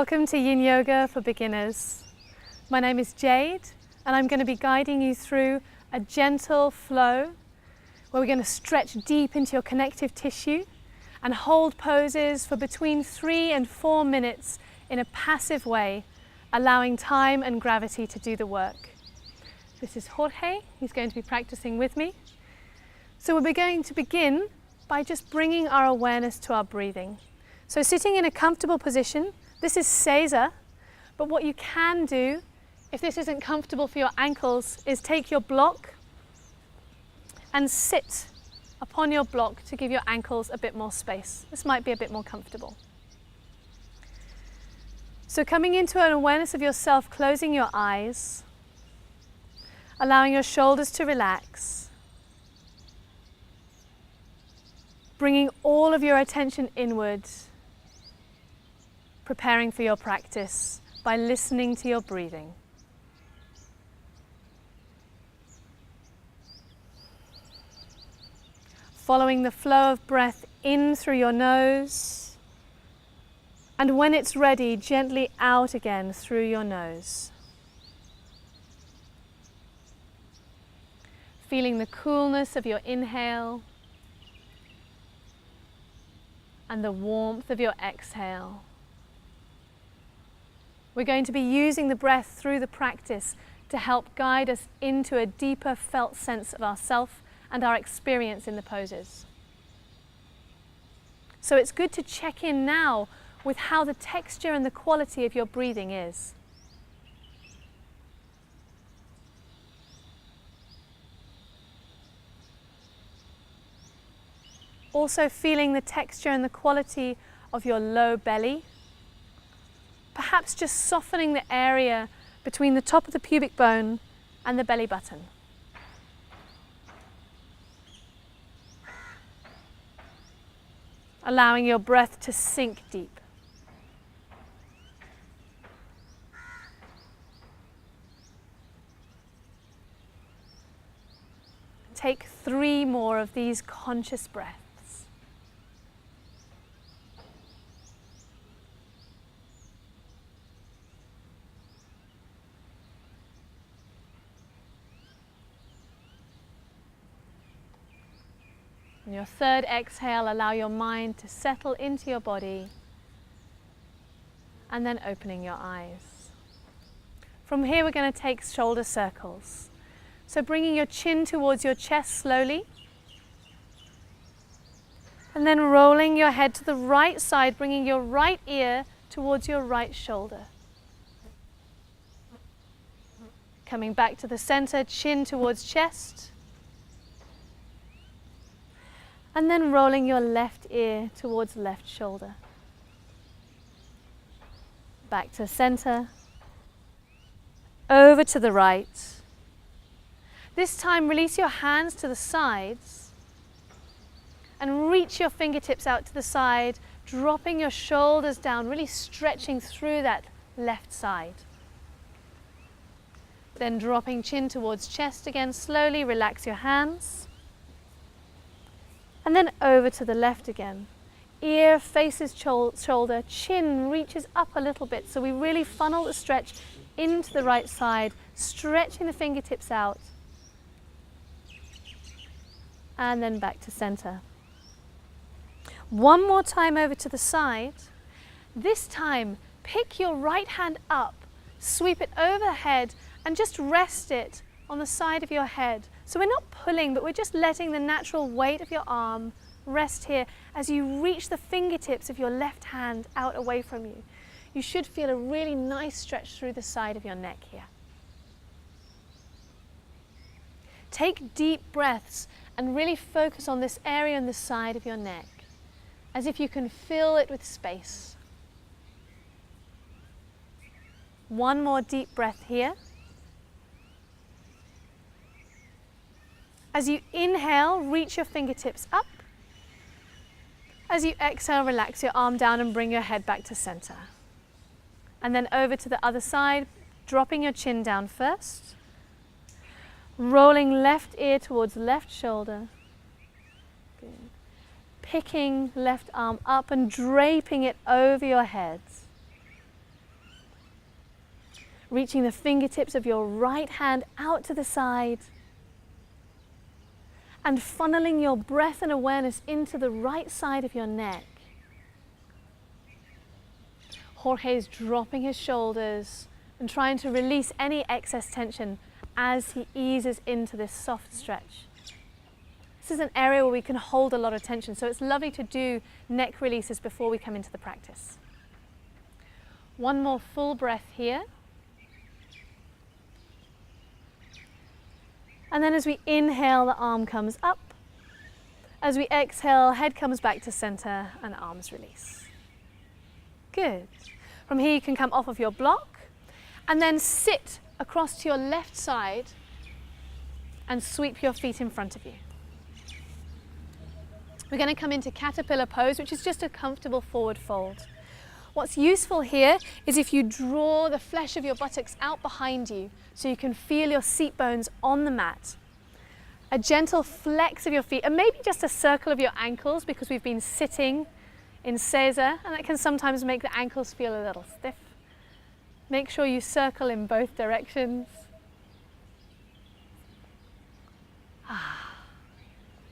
Welcome to Yin Yoga for Beginners. My name is Jade and I'm going to be guiding you through a gentle flow where we're going to stretch deep into your connective tissue and hold poses for between 3 and 4 minutes in a passive way, allowing time and gravity to do the work. This is Jorge, he's going to be practicing with me. So we're going to begin by just bringing our awareness to our breathing. So sitting in a comfortable position, this is Seiza, but what you can do, if this isn't comfortable for your ankles, is take your block and sit upon your block to give your ankles a bit more space. This might be a bit more comfortable. So coming into an awareness of yourself, closing your eyes, allowing your shoulders to relax, bringing all of your attention inwards, preparing for your practice by listening to your breathing. Following the flow of breath in through your nose, and when it's ready, gently out again through your nose. Feeling the coolness of your inhale and the warmth of your exhale. We're going to be using the breath through the practice to help guide us into a deeper felt sense of ourself and our experience in the poses. So it's good to check in now with how the texture and the quality of your breathing is. Also feeling the texture and the quality of your low belly. Perhaps just softening the area between the top of the pubic bone and the belly button. Allowing your breath to sink deep. Take 3 more of these conscious breaths. On your third exhale, allow your mind to settle into your body and then opening your eyes. From here, we're going to take shoulder circles. So bringing your chin towards your chest slowly and then rolling your head to the right side, bringing your right ear towards your right shoulder. Coming back to the center, chin towards chest. And then rolling your left ear towards left shoulder. Back to center. Over to the right. This time release your hands to the sides and reach your fingertips out to the side, dropping your shoulders down, really stretching through that left side. Then dropping chin towards chest again, slowly relax your hands. And then over to the left again. Ear faces shoulder, chin reaches up a little bit. So we really funnel the stretch into the right side, stretching the fingertips out. And then back to center. One more time over to the side. This time, pick your right hand up, sweep it overhead, and just rest it on the side of your head. So we're not pulling, but we're just letting the natural weight of your arm rest here as you reach the fingertips of your left hand out away from you. You should feel a really nice stretch through the side of your neck here. Take deep breaths and really focus on this area on the side of your neck, as if you can fill it with space. One more deep breath here. As you inhale, reach your fingertips up. As you exhale, relax your arm down and bring your head back to center. And then over to the other side, dropping your chin down first. Rolling left ear towards left shoulder. Good. Picking left arm up and draping it over your head. reaching the fingertips of your right hand out to the side and funneling your breath and awareness into the right side of your neck. Jorge is dropping his shoulders and trying to release any excess tension as he eases into this soft stretch. This is an area where we can hold a lot of tension, so it's lovely to do neck releases before we come into the practice. One more full breath here. And then as we inhale, the arm comes up. As we exhale, head comes back to center and arms release. Good. From here you can come off of your block and then sit across to your left side and sweep your feet in front of you. We're going to come into caterpillar pose, which is just a comfortable forward fold. What's useful here is if you draw the flesh of your buttocks out behind you so you can feel your seat bones on the mat. A gentle flex of your feet and maybe just a circle of your ankles because we've been sitting in Caesar and that can sometimes make the ankles feel a little stiff. Make sure you circle in both directions.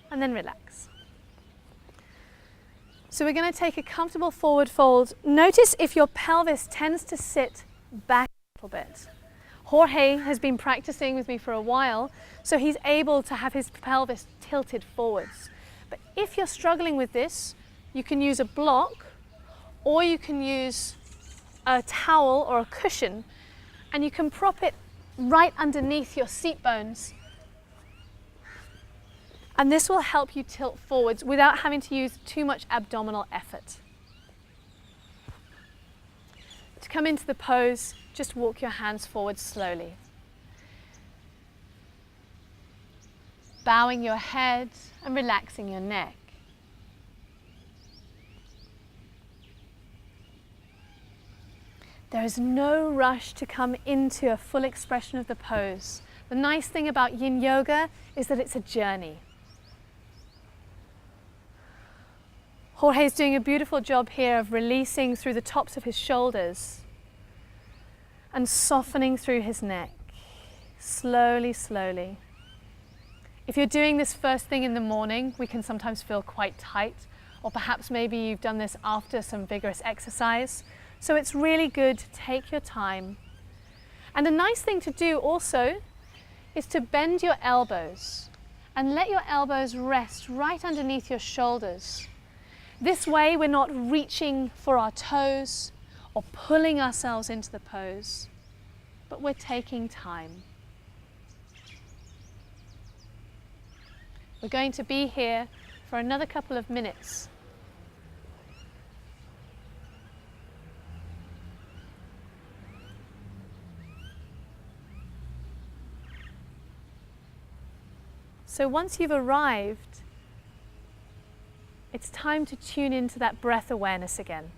And then relax. So we're going to take a comfortable forward fold. Notice if your pelvis tends to sit back a little bit. Jorge has been practicing with me for a while, so he's able to have his pelvis tilted forwards. But if you're struggling with this, you can use a block or you can use a towel or a cushion and you can prop it right underneath your seat bones. And this will help you tilt forwards without having to use too much abdominal effort. To come into the pose, just walk your hands forward slowly. Bowing your head and relaxing your neck. There is no rush to come into a full expression of the pose. The nice thing about Yin Yoga is that it's a journey. Jorge is doing a beautiful job here of releasing through the tops of his shoulders and softening through his neck, slowly, slowly. If you're doing this first thing in the morning, we can sometimes feel quite tight, or perhaps maybe you've done this after some vigorous exercise. So it's really good to take your time. And a nice thing to do also is to bend your elbows and let your elbows rest right underneath your shoulders. This way we're not reaching for our toes or pulling ourselves into the pose, but we're taking time. We're going to be here for another couple of minutes. So once you've arrived, it's time to tune into that breath awareness again.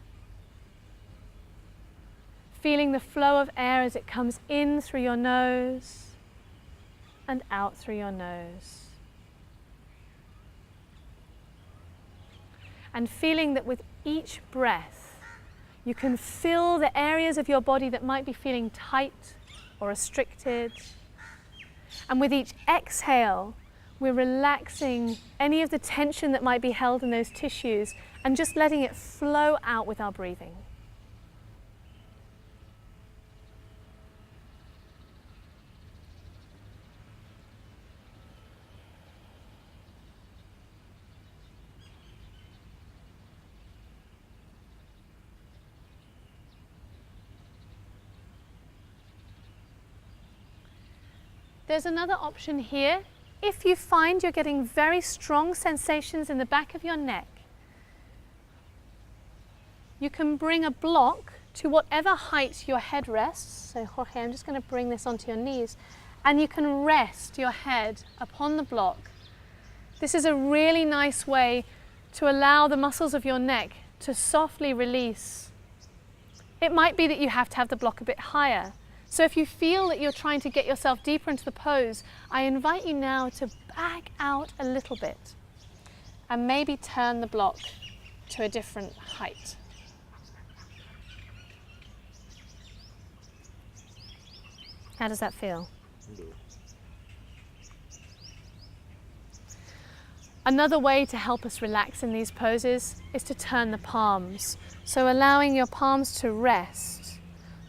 Feeling the flow of air as it comes in through your nose and out through your nose. And feeling that with each breath, you can fill the areas of your body that might be feeling tight or restricted. And with each exhale, we're relaxing any of the tension that might be held in those tissues and just letting it flow out with our breathing. There's another option here. If you find you're getting very strong sensations in the back of your neck, you can bring a block to whatever height your head rests. So Jorge, I'm just going to bring this onto your knees, and you can rest your head upon the block. This is a really nice way to allow the muscles of your neck to softly release. It might be that you have to have the block a bit higher. So if you feel that you're trying to get yourself deeper into the pose, I invite you now to back out a little bit and maybe turn the block to a different height. How does that feel? Another way to help us relax in these poses is to turn the palms. So allowing your palms to rest,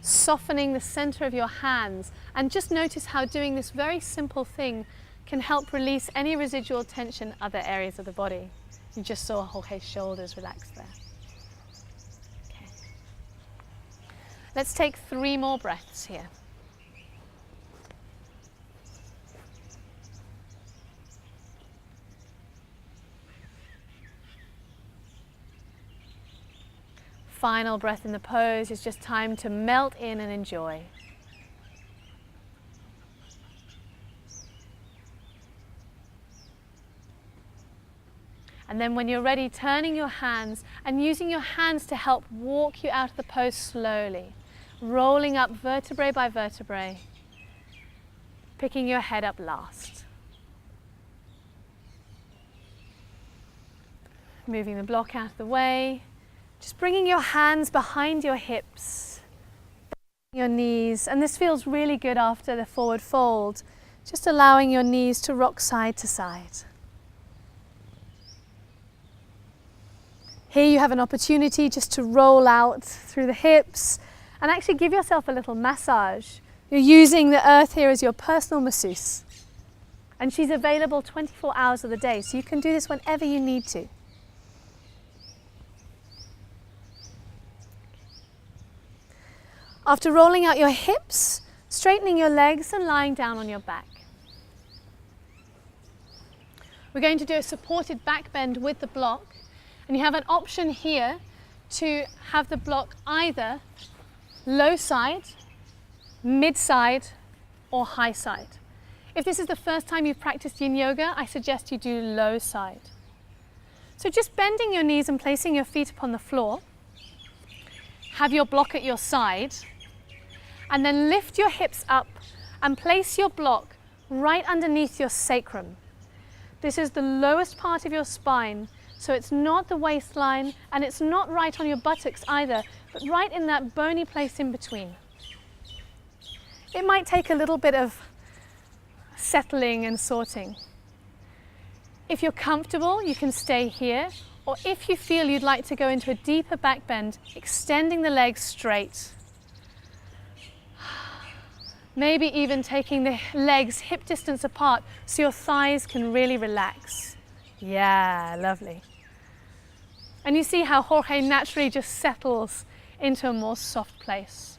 softening the center of your hands, and just notice how doing this very simple thing can help release any residual tension in other areas of the body. You just saw Jorge's shoulders relax there. Okay. Let's take 3 more breaths here. Final breath in the pose is just time to melt in and enjoy. And then when you're ready, turning your hands and using your hands to help walk you out of the pose slowly, rolling up vertebrae by vertebrae, picking your head up last. Moving the block out of the way. Just bringing your hands behind your hips, your knees, and this feels really good after the forward fold, just allowing your knees to rock side to side. Here you have an opportunity just to roll out through the hips and actually give yourself a little massage. You're using the earth here as your personal masseuse, and she's available 24 hours of the day, so you can do this whenever you need to. After rolling out your hips, straightening your legs and lying down on your back. We're going to do a supported back bend with the block, and you have an option here to have the block either low side, mid side, or high side. If this is the first time you've practiced Yin Yoga, I suggest you do low side. So just bending your knees and placing your feet upon the floor, have your block at your side, and then lift your hips up and place your block right underneath your sacrum. This is the lowest part of your spine, so it's not the waistline and it's not right on your buttocks either, but right in that bony place in between. It might take a little bit of settling and sorting. If you're comfortable, you can stay here, or if you feel you'd like to go into a deeper back bend, extending the legs straight. Maybe even taking the legs hip distance apart so your thighs can really relax. Yeah, lovely. And you see how Jorge naturally just settles into a more soft place.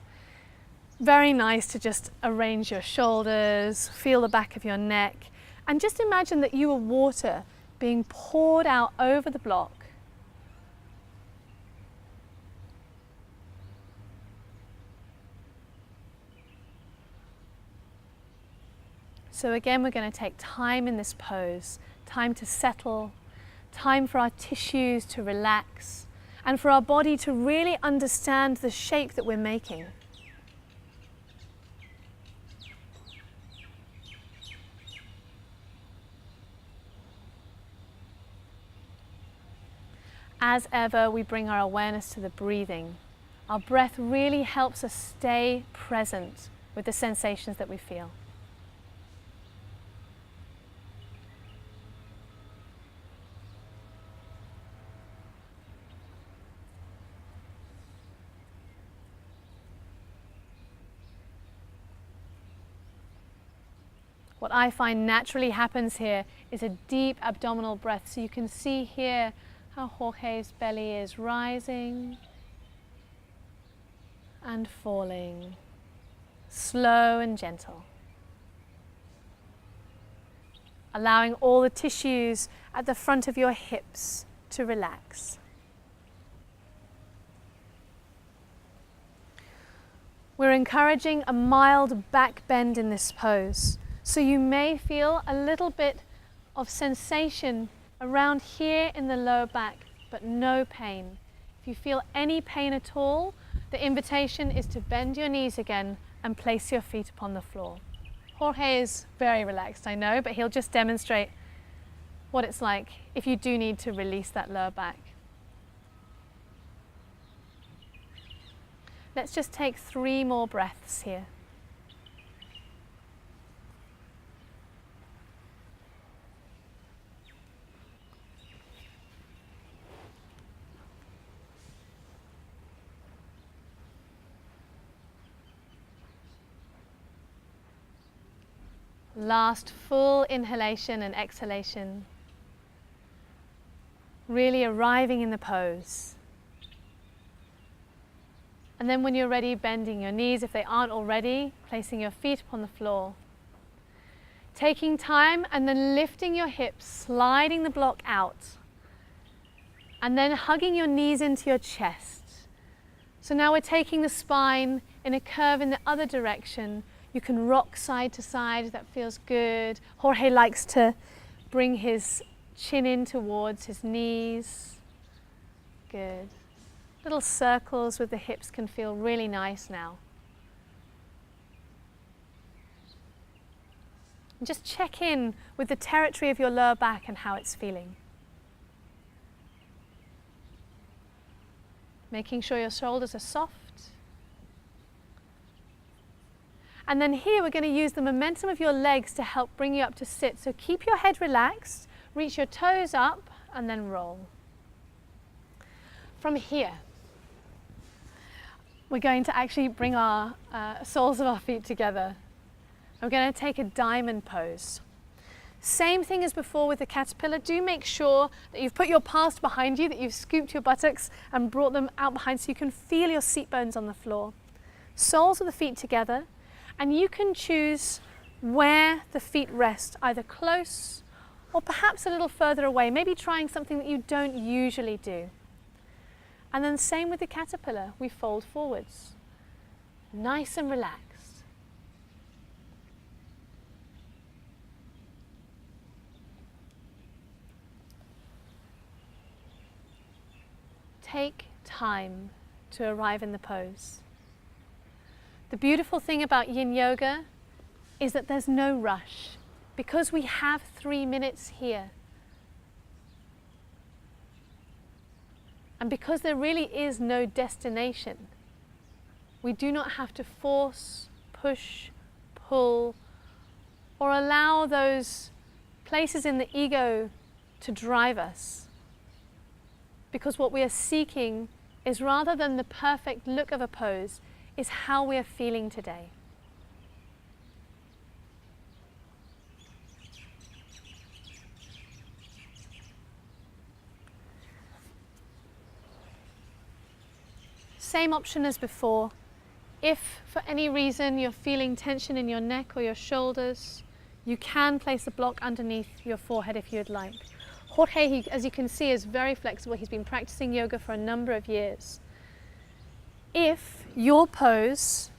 Very nice to just arrange your shoulders, feel the back of your neck, and just imagine that you are water being poured out over the block. So again, we're going to take time in this pose, time to settle, time for our tissues to relax, and for our body to really understand the shape that we're making. As ever, we bring our awareness to the breathing. Our breath really helps us stay present with the sensations that we feel. What I find naturally happens here is a deep abdominal breath. So you can see here how Jorge's belly is rising and falling, slow and gentle. Allowing all the tissues at the front of your hips to relax. We're encouraging a mild back bend in this pose. So you may feel a little bit of sensation around here in the lower back, but no pain. If you feel any pain at all, the invitation is to bend your knees again and place your feet upon the floor. Jorge is very relaxed, I know, but he'll just demonstrate what it's like if you do need to release that lower back. Let's just take 3 more breaths here. Last full inhalation and exhalation. Really arriving in the pose. And then when you're ready, bending your knees if they aren't already, placing your feet upon the floor. Taking time and then lifting your hips, sliding the block out. And then hugging your knees into your chest. So now we're taking the spine in a curve in the other direction. You can rock side to side, that feels good. Jorge likes to bring his chin in towards his knees. Good. Little circles with the hips can feel really nice now. And just check in with the territory of your lower back and how it's feeling. Making sure your shoulders are soft. And then here we're going to use the momentum of your legs to help bring you up to sit. So keep your head relaxed, reach your toes up, and then roll. From here, we're going to actually bring our soles of our feet together. We're going to take a diamond pose. Same thing as before with the caterpillar. Do make sure that you've put your past behind you, that you've scooped your buttocks and brought them out behind so you can feel your seat bones on the floor. Soles of the feet together, and you can choose where the feet rest, either close or perhaps a little further away, maybe trying something that you don't usually do. And then same with the caterpillar, we fold forwards, nice and relaxed. Take time to arrive in the pose. The beautiful thing about Yin Yoga is that there's no rush. Because we have 3 minutes here, and because there really is no destination, we do not have to force, push, pull, or allow those places in the ego to drive us. Because what we are seeking is, rather than the perfect look of a pose, is how we are feeling today. Same option as before. If for any reason you're feeling tension in your neck or your shoulders, you can place a block underneath your forehead if you'd like. Jorge, as you can see, is very flexible. He's been practicing yoga for a number of years. If your pose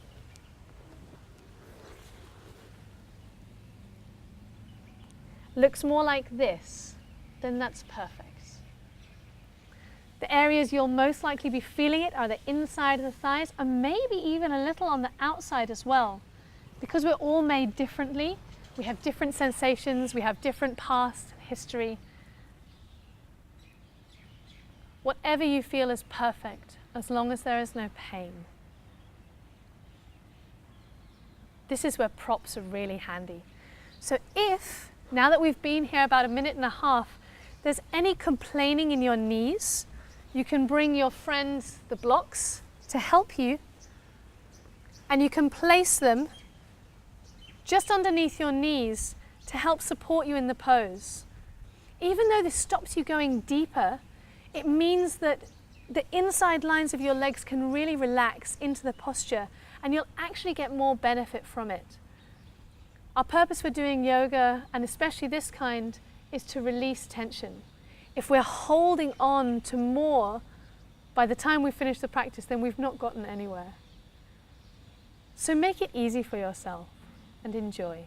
looks more like this, then that's perfect. The areas you'll most likely be feeling it are the inside of the thighs, and maybe even a little on the outside as well. Because we're all made differently, we have different sensations, we have different past history. Whatever you feel is perfect, as long as there is no pain. This is where props are really handy. So if, now that we've been here about 1.5 minutes, there's any complaining in your knees, you can bring your friends the blocks to help you, and you can place them just underneath your knees to help support you in the pose. Even though this stops you going deeper, it means that the inside lines of your legs can really relax into the posture, and you'll actually get more benefit from it. Our purpose for doing yoga, and especially this kind, is to release tension. If we're holding on to more, by the time we finish the practice, then we've not gotten anywhere. So make it easy for yourself and enjoy.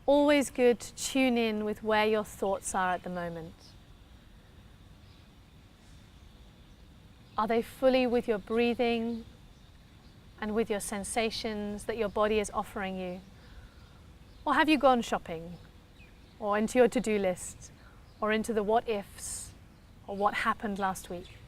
Always good to tune in with where your thoughts are at the moment. Are they fully with your breathing and with your sensations that your body is offering you? Or have you gone shopping, or into your to-do list, or into the what ifs, or what happened last week?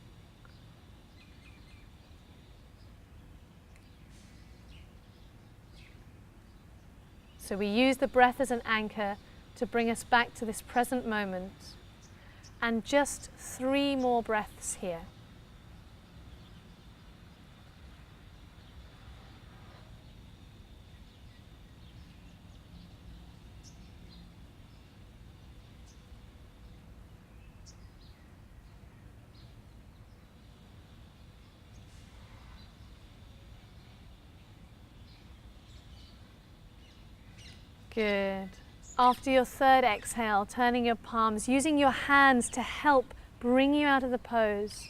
So we use the breath as an anchor to bring us back to this present moment. and just 3 more breaths here. Good. After your 3rd exhale, turning your palms, using your hands to help bring you out of the pose.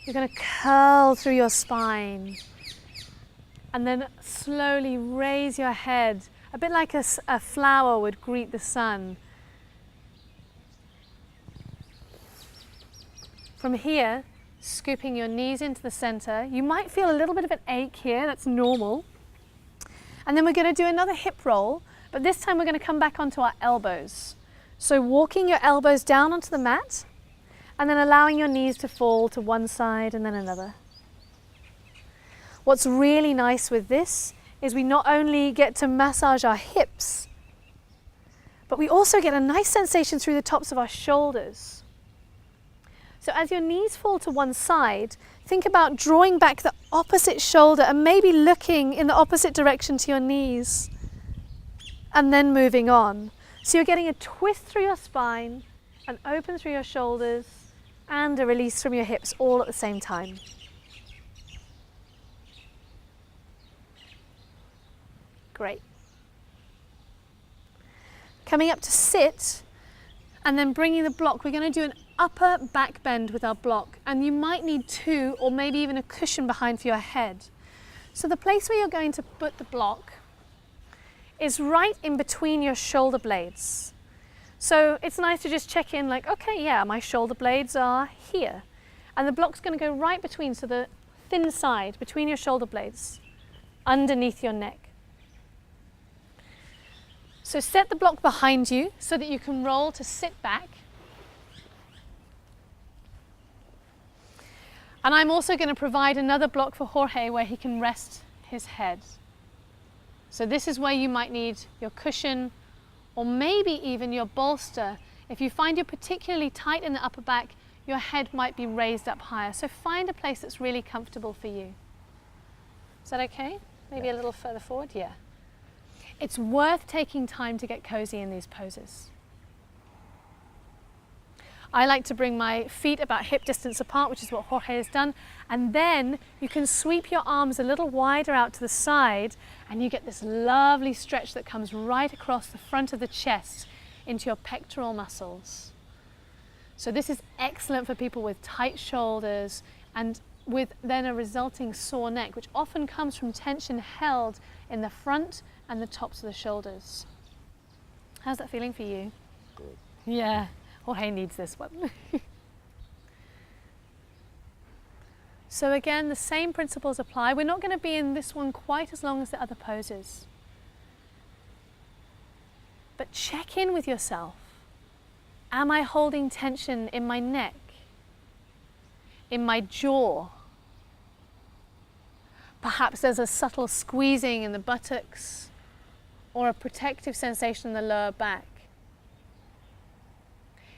You're going to curl through your spine and then slowly raise your head, a bit like a flower would greet the sun. From here, scooping your knees into the center. You might feel a little bit of an ache here, that's normal. And then we're going to do another hip roll. But this time we're going to come back onto our elbows. So walking your elbows down onto the mat and then allowing your knees to fall to one side and then another. What's really nice with this is we not only get to massage our hips, but we also get a nice sensation through the tops of our shoulders. So as your knees fall to one side, think about drawing back the opposite shoulder and maybe looking in the opposite direction to your knees. And then moving on. So you're getting a twist through your spine, an open through your shoulders, and a release from your hips all at the same time. Great. Coming up to sit, and then bringing the block. We're going to do an upper back bend with our block, and you might need 2 or maybe even a cushion behind for your head. So the place where you're going to put the block is right in between your shoulder blades. So it's nice to just check in like, okay, yeah, my shoulder blades are here. And the block's going to go right between, so the thin side between your shoulder blades, underneath your neck. So set the block behind you so that you can roll to sit back. And I'm also going to provide another block for Jorge where he can rest his head. So this is where you might need your cushion or maybe even your bolster. If you find you're particularly tight in the upper back, your head might be raised up higher. So find a place that's really comfortable for you. Is that okay? Maybe a little further forward? Yeah. It's worth taking time to get cozy in these poses. I like to bring my feet about hip distance apart, which is what Jorge has done. And then you can sweep your arms a little wider out to the side and you get this lovely stretch that comes right across the front of the chest into your pectoral muscles. So this is excellent for people with tight shoulders and with then a resulting sore neck, which often comes from tension held in the front and the tops of the shoulders. How's that feeling for you? Good. Yeah. Jorge needs this one. So again, the same principles apply. We're not going to be in this one quite as long as the other poses. But check in with yourself. Am I holding tension in my neck? In my jaw? Perhaps there's a subtle squeezing in the buttocks or a protective sensation in the lower back.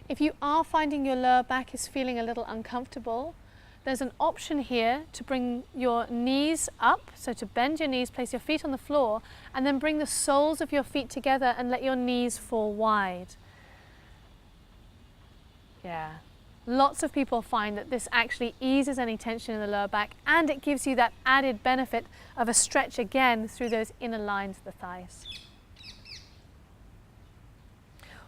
If you are finding your lower back is feeling a little uncomfortable, there's an option here to bring your knees up, so to bend your knees, place your feet on the floor, and then bring the soles of your feet together and let your knees fall wide. Yeah. Lots of people find that this actually eases any tension in the lower back and it gives you that added benefit of a stretch again through those inner lines of the thighs.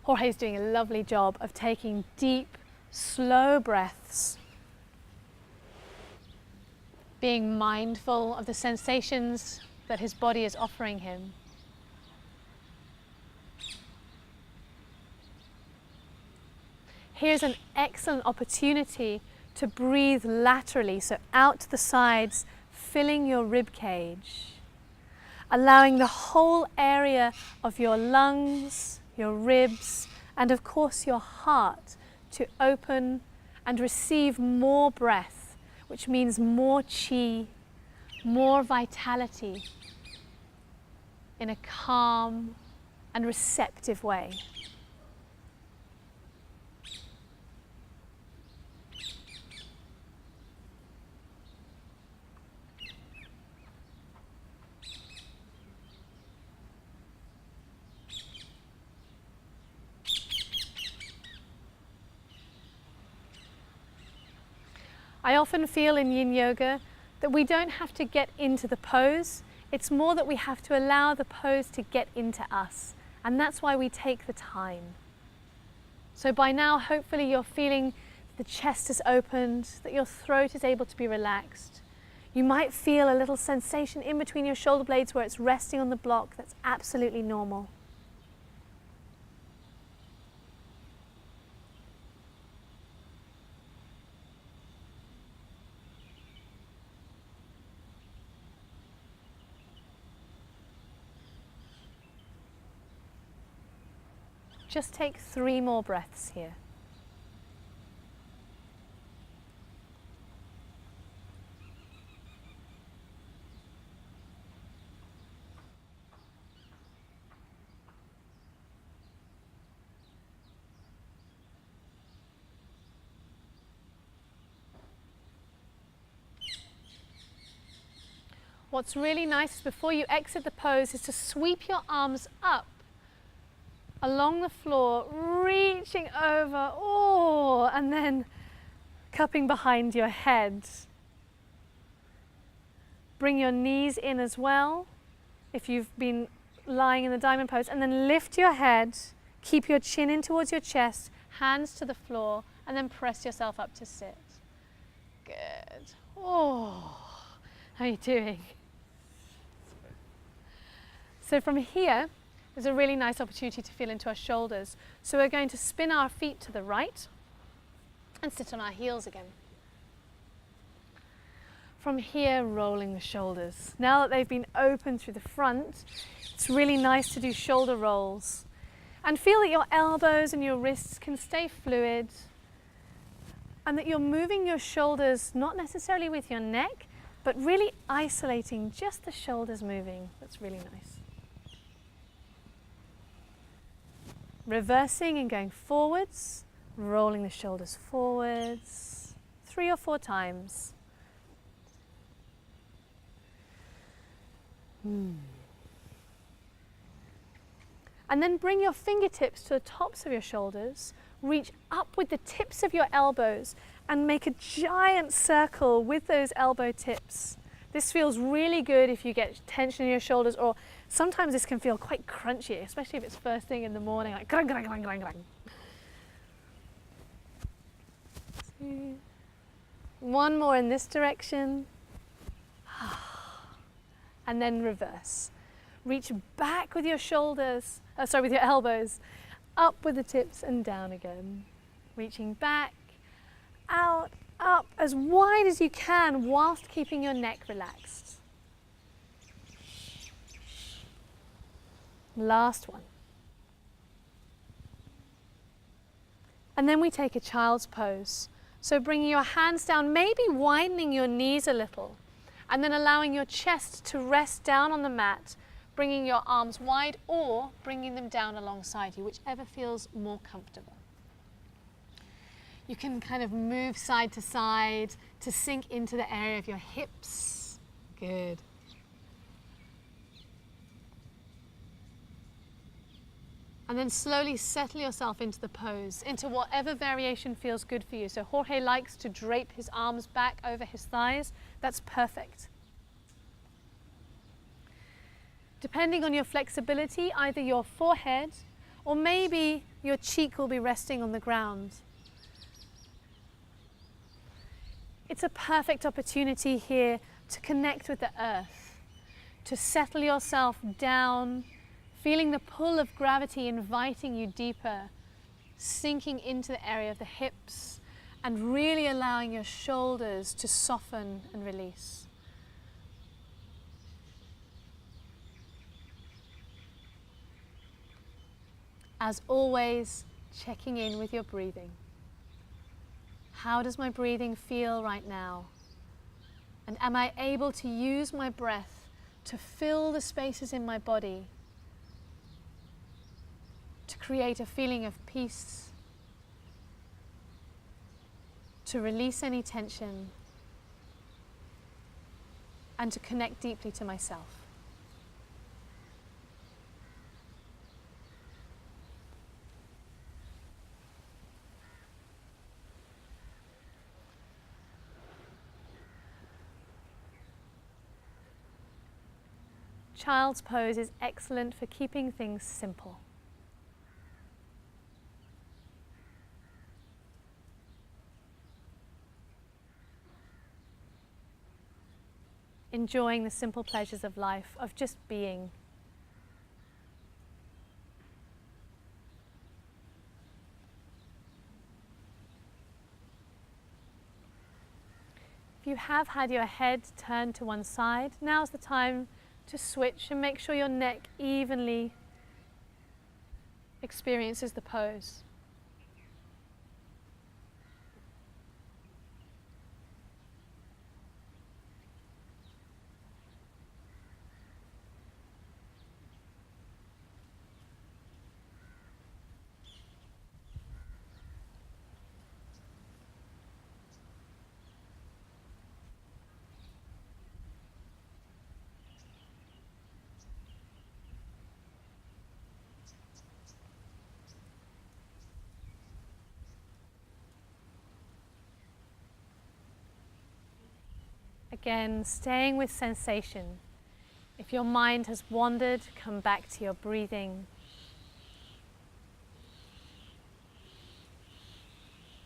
Jorge's doing a lovely job of taking deep, slow breaths, being mindful of the sensations that his body is offering him. Here's an excellent opportunity to breathe laterally, so out to the sides, filling your rib cage, allowing the whole area of your lungs, your ribs, and of course your heart to open and receive more breath, which means more chi, more vitality in a calm and receptive way. I often feel in Yin Yoga that we don't have to get into the pose. It's more that we have to allow the pose to get into us. And that's why we take the time. So by now, hopefully you're feeling the chest is opened, that your throat is able to be relaxed. You might feel a little sensation in between your shoulder blades where it's resting on the block. That's absolutely normal. Just take 3 more breaths here. What's really nice is before you exit the pose is to sweep your arms up along the floor, reaching over, and then cupping behind your head. Bring your knees in as well, if you've been lying in the diamond pose, and then lift your head, keep your chin in towards your chest, hands to the floor, and then press yourself up to sit. Good. How are you doing? So from here, there's a really nice opportunity to feel into our shoulders. So we're going to spin our feet to the right and sit on our heels again. From here, rolling the shoulders. Now that they've been opened through the front, it's really nice to do shoulder rolls. And feel that your elbows and your wrists can stay fluid, and that you're moving your shoulders not necessarily with your neck, but really isolating just the shoulders moving. That's really nice. Reversing and going forwards, rolling the shoulders forwards, 3 or 4 times. And then bring your fingertips to the tops of your shoulders, reach up with the tips of your elbows and make a giant circle with those elbow tips. This feels really good if you get tension in your shoulders, or sometimes this can feel quite crunchy, especially if it's first thing in the morning, like grang, grang, grang, grang, grang. 2. 1 more in this direction. And then reverse. Reach back with your shoulders, with your elbows, up with the tips and down again. Reaching back, out, up, as wide as you can whilst keeping your neck relaxed. Last one. And then we take a child's pose. So bringing your hands down, maybe widening your knees a little, and then allowing your chest to rest down on the mat, bringing your arms wide or bringing them down alongside you, whichever feels more comfortable. You can kind of move side to side to sink into the area of your hips. Good. And then slowly settle yourself into the pose, into whatever variation feels good for you. So Jorge likes to drape his arms back over his thighs. That's perfect. Depending on your flexibility, either your forehead or maybe your cheek will be resting on the ground. It's a perfect opportunity here to connect with the earth, to settle yourself down, feeling the pull of gravity inviting you deeper, sinking into the area of the hips, and really allowing your shoulders to soften and release. As always, checking in with your breathing. How does my breathing feel right now? And am I able to use my breath to fill the spaces in my body, to create a feeling of peace, to release any tension, and to connect deeply to myself? Child's pose is excellent for keeping things simple. Enjoying the simple pleasures of life, of just being. If you have had your head turned to one side, now's the time to switch and make sure your neck evenly experiences the pose. Again, staying with sensation. If your mind has wandered, come back to your breathing.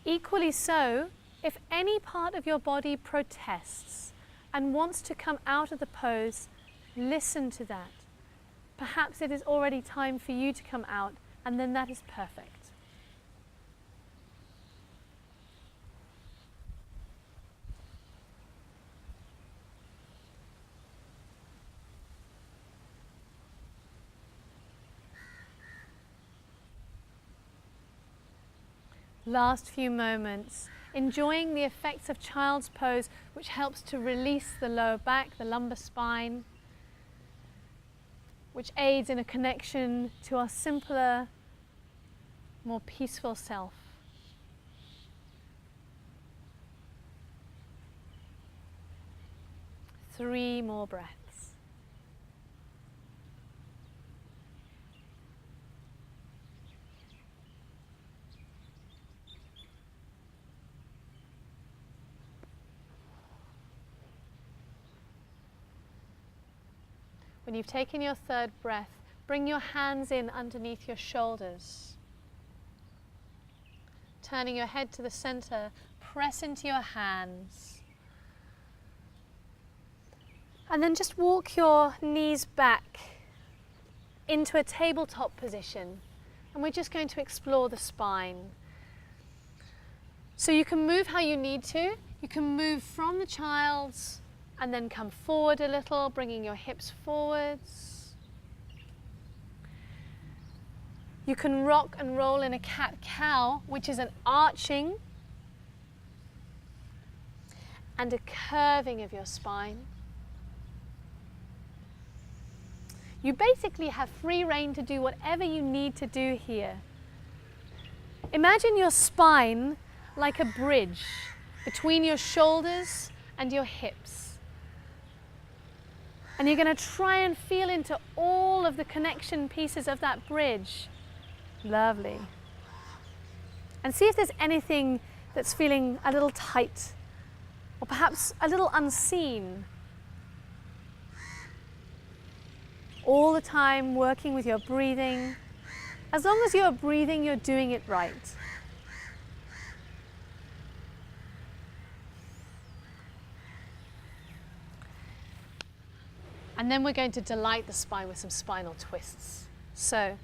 Equally so, if any part of your body protests and wants to come out of the pose, listen to that. Perhaps it is already time for you to come out, and then that is perfect. Last few moments, enjoying the effects of child's pose, which helps to release the lower back, the lumbar spine, which aids in a connection to our simpler, more peaceful self. Three more breaths. When you've taken your third breath, bring your hands in underneath your shoulders. Turning your head to the center, press into your hands. And then just walk your knees back into a tabletop position. And we're just going to explore the spine. So you can move how you need to. You can move from the child's and then come forward a little, bringing your hips forwards. You can rock and roll in a cat-cow, which is an arching and a curving of your spine. You basically have free rein to do whatever you need to do here. Imagine your spine like a bridge between your shoulders and your hips. And you're going to try and feel into all of the connection pieces of that bridge. Lovely. And see if there's anything that's feeling a little tight or perhaps a little unseen. All the time working with your breathing. As long as you're breathing, you're doing it right. And then we're going to delight the spine with some spinal twists. So,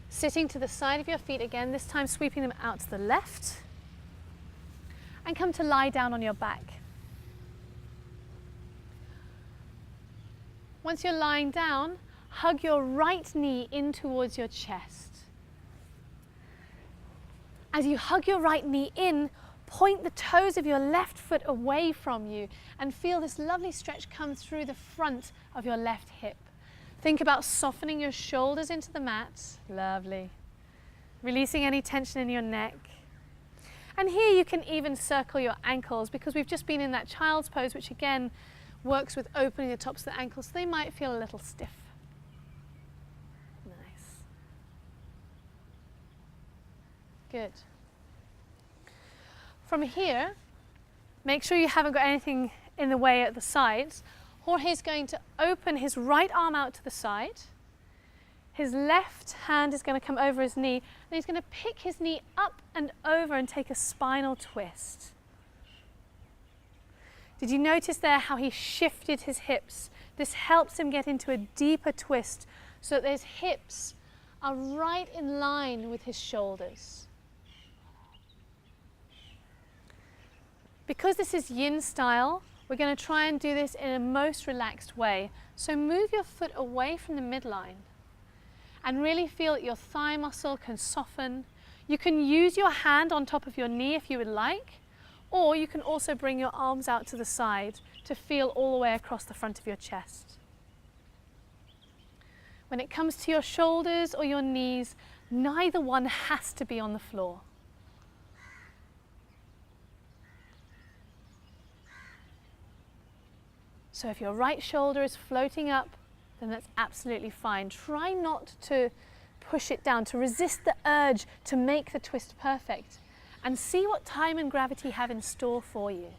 sitting to the side of your feet again, this time sweeping them out to the left. And come to lie down on your back. Once you're lying down, hug your right knee in towards your chest. As you hug your right knee in, point the toes of your left foot away from you and feel this lovely stretch come through the front of your left hip. Think about softening your shoulders into the mat. Lovely. Releasing any tension in your neck. And here you can even circle your ankles because we've just been in that child's pose, which again works with opening the tops of the ankles, so they might feel a little stiff. Nice. Good. From here, make sure you haven't got anything in the way at the sides. Jorge's going to open his right arm out to the side. His left hand is going to come over his knee, and he's going to pick his knee up and over and take a spinal twist. Did you notice there how he shifted his hips? This helps him get into a deeper twist so that his hips are right in line with his shoulders. Because this is yin style, we're going to try and do this in a most relaxed way. So move your foot away from the midline and really feel that your thigh muscle can soften. You can use your hand on top of your knee if you would like, or you can also bring your arms out to the side to feel all the way across the front of your chest. When it comes to your shoulders or your knees, neither one has to be on the floor. So if your right shoulder is floating up, then that's absolutely fine. Try not to push it down, to resist the urge to make the twist perfect, and see what time and gravity have in store for you.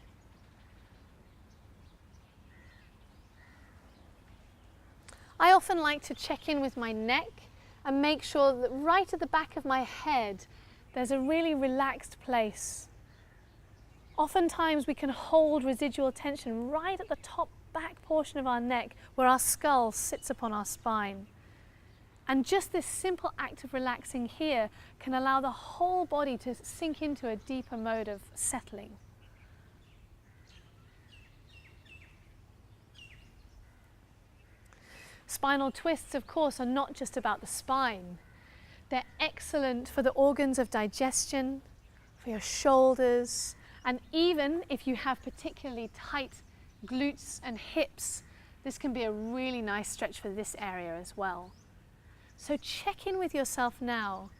I often like to check in with my neck and make sure that right at the back of my head there's a really relaxed place. Oftentimes we can hold residual tension right at the top back portion of our neck where our skull sits upon our spine. And just this simple act of relaxing here can allow the whole body to sink into a deeper mode of settling. Spinal twists, of course, are not just about the spine. They're excellent for the organs of digestion, for your shoulders, and even if you have particularly tight glutes and hips, this can be a really nice stretch for this area as well. So check in with yourself now.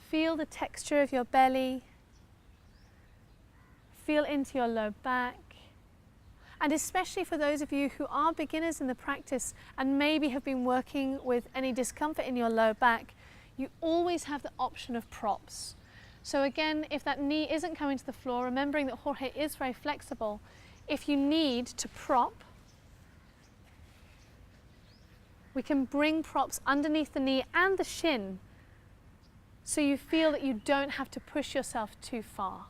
Feel the texture of your belly. Feel into your low back. And especially for those of you who are beginners in the practice and maybe have been working with any discomfort in your low back, you always have the option of props. So again, if that knee isn't coming to the floor, remembering that Jorge is very flexible, if you need to prop, we can bring props underneath the knee and the shin so you feel that you don't have to push yourself too far.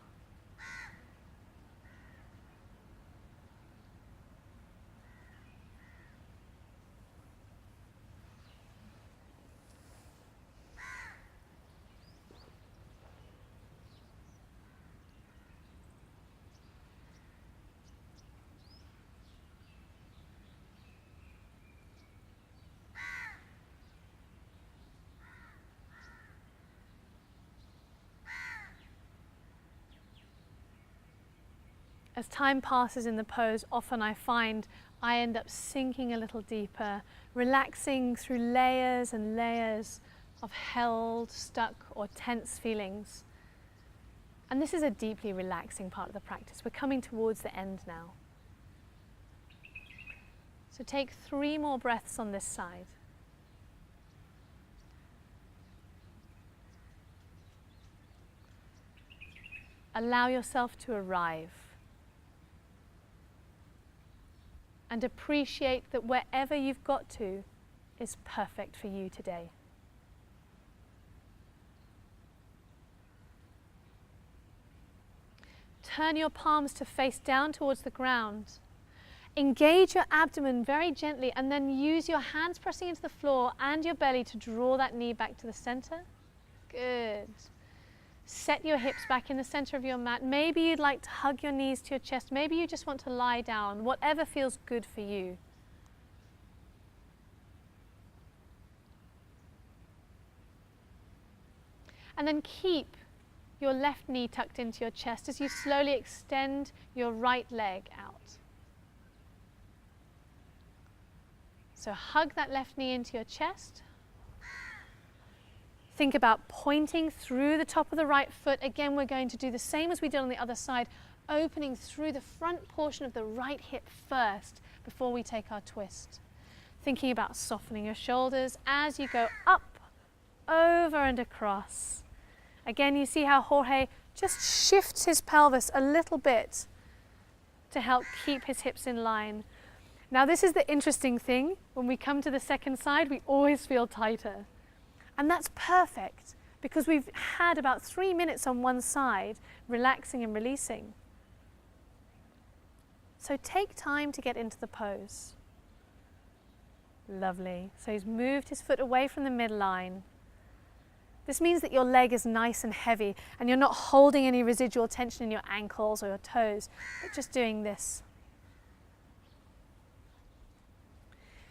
As time passes in the pose, often I find I end up sinking a little deeper, relaxing through layers and layers of held, stuck, or tense feelings. And this is a deeply relaxing part of the practice. We're coming towards the end now. So take 3 more breaths on this side. Allow yourself to arrive. And appreciate that wherever you've got to is perfect for you today. Turn your palms to face down towards the ground. Engage your abdomen very gently and then use your hands pressing into the floor and your belly to draw that knee back to the center. Good. Set your hips back in the center of your mat. Maybe you'd like to hug your knees to your chest. Maybe you just want to lie down, whatever feels good for you. And then keep your left knee tucked into your chest as you slowly extend your right leg out. So hug that left knee into your chest. Think about pointing through the top of the right foot. Again, we're going to do the same as we did on the other side, opening through the front portion of the right hip first before we take our twist. Thinking about softening your shoulders as you go up, over and across. Again, you see how Jorge just shifts his pelvis a little bit to help keep his hips in line. Now this is the interesting thing. When we come to the second side, we always feel tighter. And that's perfect because we've had about 3 minutes on one side, relaxing and releasing. So take time to get into the pose. Lovely. So he's moved his foot away from the midline. This means that your leg is nice and heavy and you're not holding any residual tension in your ankles or your toes, but just doing this.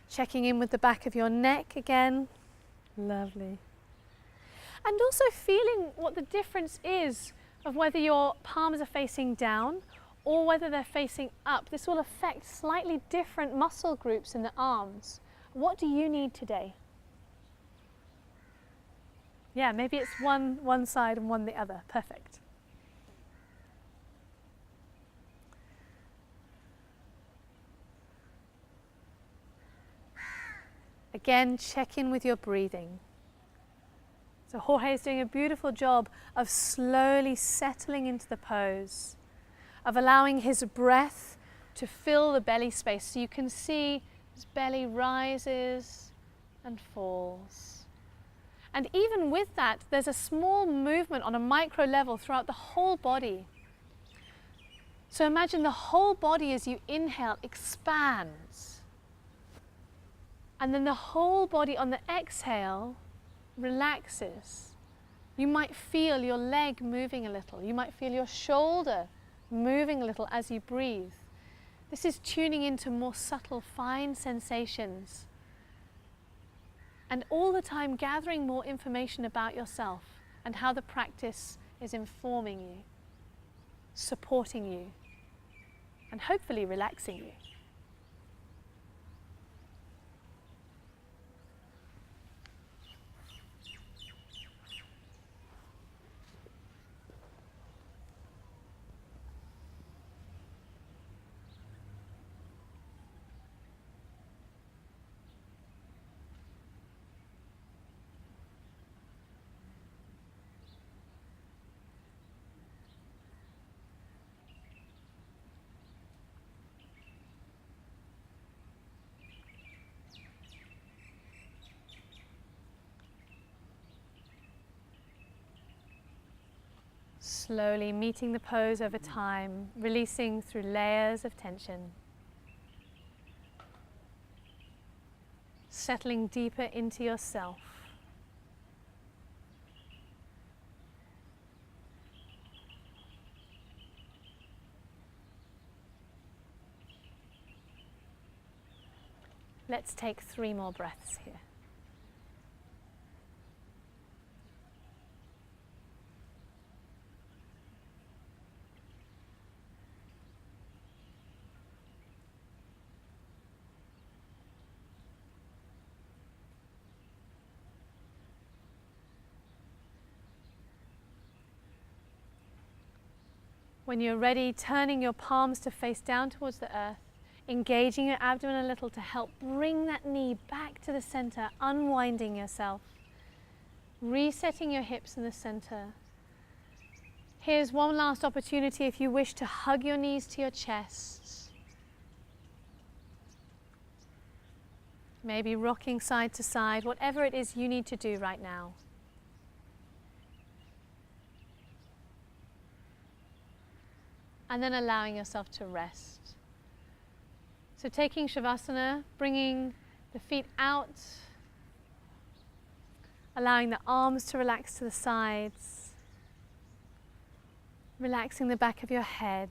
Checking in with the back of your neck again. Lovely. And also feeling what the difference is of whether your palms are facing down or whether they're facing up. This will affect slightly different muscle groups in the arms. What do you need today? Yeah, maybe it's one side and one the other. Perfect. Again, check in with your breathing. So Jorge is doing a beautiful job of slowly settling into the pose, of allowing his breath to fill the belly space. So you can see his belly rises and falls. And even with that, there's a small movement on a micro level throughout the whole body. So imagine the whole body as you inhale expands. And then the whole body on the exhale relaxes. You might feel your leg moving a little. You might feel your shoulder moving a little as you breathe. This is tuning into more subtle, fine sensations. And all the time gathering more information about yourself and how the practice is informing you, supporting you, and hopefully relaxing you. Slowly meeting the pose over time, releasing through layers of tension. Settling deeper into yourself. Let's take 3 more breaths here. When you're ready, turning your palms to face down towards the earth, engaging your abdomen a little to help bring that knee back to the center, unwinding yourself, resetting your hips in the center. Here's one last opportunity if you wish to hug your knees to your chest. Maybe rocking side to side, whatever it is you need to do right now. And then allowing yourself to rest. So taking Shavasana, bringing the feet out, allowing the arms to relax to the sides, relaxing the back of your head.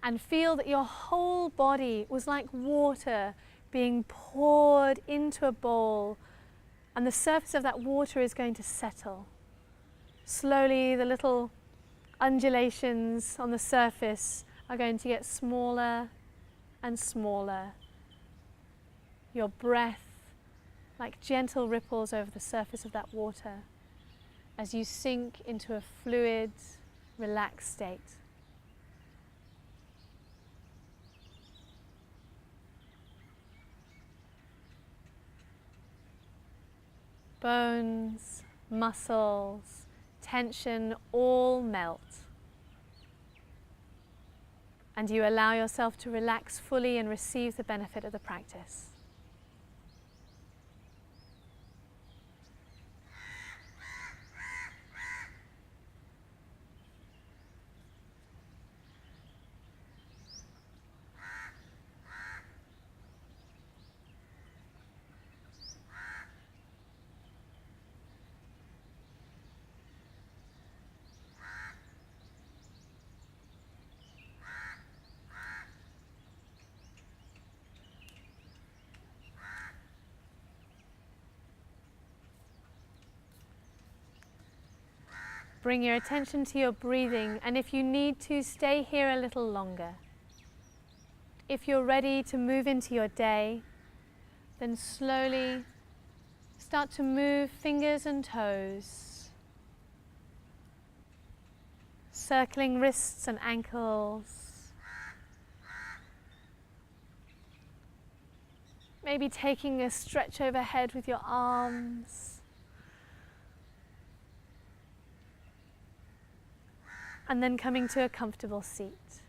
And feel that your whole body was like water being poured into a bowl, and the surface of that water is going to settle. Slowly, the little undulations on the surface are going to get smaller and smaller. Your breath like gentle ripples over the surface of that water as you sink into a fluid, relaxed state. Bones, muscles, tension all melt. and you allow yourself to relax fully and receive the benefit of the practice. Bring your attention to your breathing, and if you need to, stay here a little longer. If you're ready to move into your day, then slowly start to move fingers and toes, circling wrists and ankles. Maybe taking a stretch overhead with your arms. And then coming to a comfortable seat.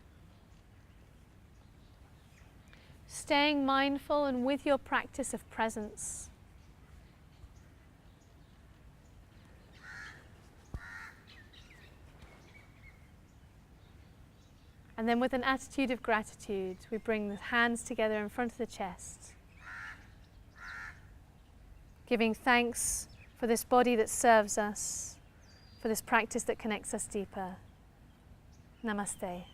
Staying mindful and with your practice of presence. And then with an attitude of gratitude, we bring the hands together in front of the chest, giving thanks for this body that serves us, for this practice that connects us deeper. Namaste.